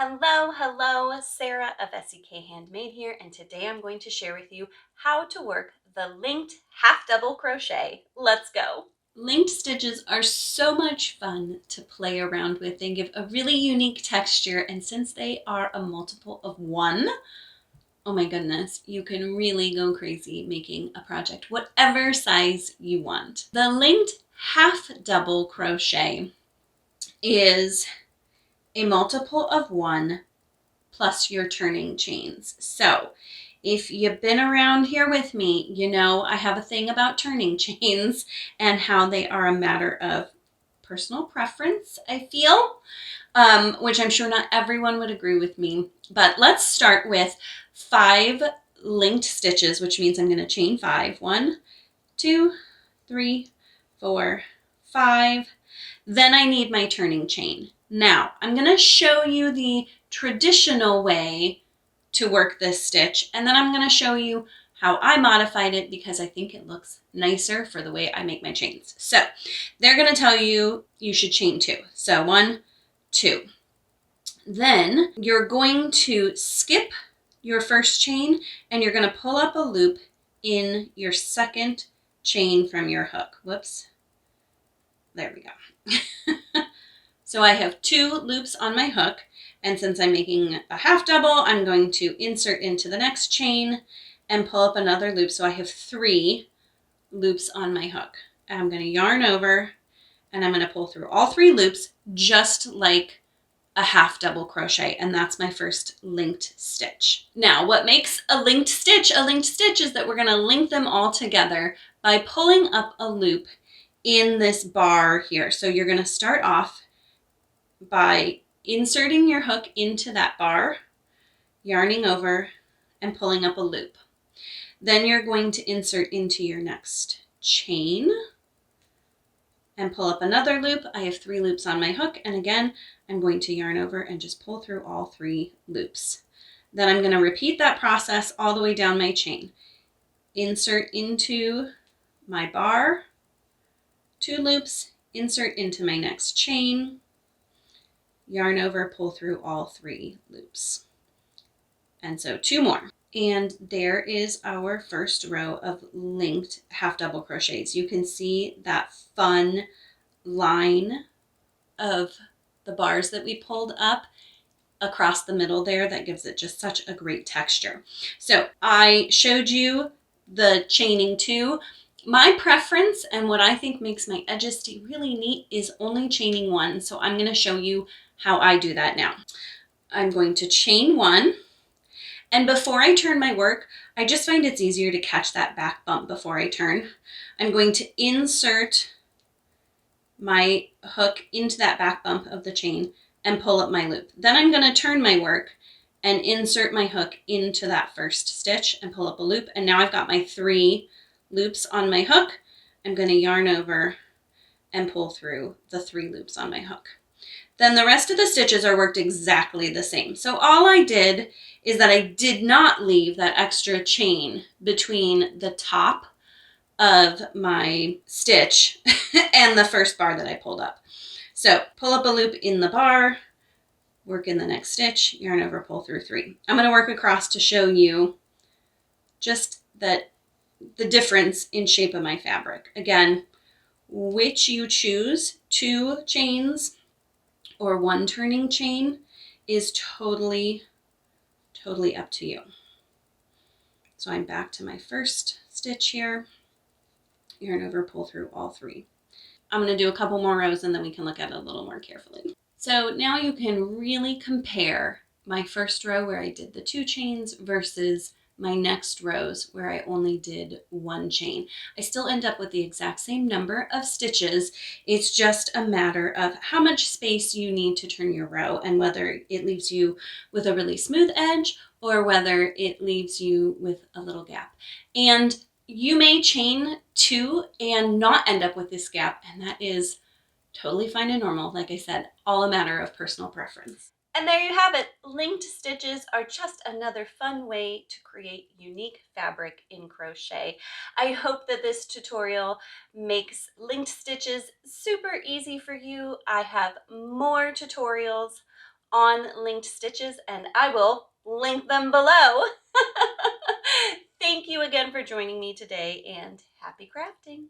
Hello, Sarah of SEK Handmade here, and today I'm going to share with you how to work the linked half double crochet. Let's go. Linked stitches are so much fun to play around with. They give a really unique texture, and since they are a multiple of one, oh my goodness, you can really go crazy making a project, whatever size you want. The linked half double crochet is a multiple of one plus your turning chains. So if you've been around here with me, you know I have a thing about turning chains and how they are a matter of personal preference, I feel, which I'm sure not everyone would agree with me. But let's start with 5 linked stitches, which means I'm going to chain 5. 1, 2, 3, 4, 5. Then I need my turning chain. Now, I'm going to show you the traditional way to work this stitch, and then I'm going to show you how I modified it because I think it looks nicer for the way I make my chains. So they're going to tell you you should chain 2. So 1, 2. Then you're going to skip your first chain and you're going to pull up a loop in your second chain from your hook. Whoops. There we go. So I have 2 loops on my hook, and since I'm making a half double, I'm going to insert into the next chain and pull up another loop. So I have 3 loops on my hook. And I'm going to yarn over and I'm going to pull through all 3 loops just like a half double crochet, and that's my first linked stitch. Now, what makes a linked stitch is that we're going to link them all together by pulling up a loop in this bar here. So you're going to start off by inserting your hook into that bar, yarning over, and pulling up a loop. Then you're going to insert into your next chain and pull up another loop. I have 3 loops on my hook, and again, I'm going to yarn over and just pull through all 3 loops. Then I'm going to repeat that process all the way down my chain. Insert into my bar, 2 loops, insert into my next chain, yarn over, pull through all 3 loops. And so 2 more. And there is our first row of linked half double crochets. You can see that fun line of the bars that we pulled up across the middle there. That gives it just such a great texture. So I showed you the chaining 2. My preference and what I think makes my edges stay really neat is only chaining 1. So I'm going to show you how I do that now. I'm going to chain 1. And before I turn my work, I just find it's easier to catch that back bump before I turn. I'm going to insert my hook into that back bump of the chain and pull up my loop. Then I'm going to turn my work and insert my hook into that first stitch and pull up a loop. And now I've got my 3 loops on my hook. I'm going to yarn over and pull through the 3 loops on my hook. Then the rest of the stitches are worked exactly the same. So all I did is that I did not leave that extra chain between the top of my stitch and the first bar that I pulled up. So pull up a loop in the bar, work in the next stitch, yarn over, pull through 3. I'm going to work across to show you just that the difference in shape of my fabric. Again, which you choose, 2 chains or 1 turning chain, is totally up to you. So I'm back to my first stitch here, yarn over, pull through all 3. I'm going to do a couple more rows and then we can look at it a little more carefully. So now you can really compare my first row where I did the 2 chains versus my next rows where I only did 1 chain. I still end up with the exact same number of stitches. It's just a matter of how much space you need to turn your row and whether it leaves you with a really smooth edge or whether it leaves you with a little gap. And you may chain 2 and not end up with this gap, and that is totally fine and normal. Like I said, all a matter of personal preference. And there you have it. Linked stitches are just another fun way to create unique fabric in crochet. I hope that this tutorial makes linked stitches super easy for you. I have more tutorials on linked stitches, and I will link them below. Thank you again for joining me today, and happy crafting!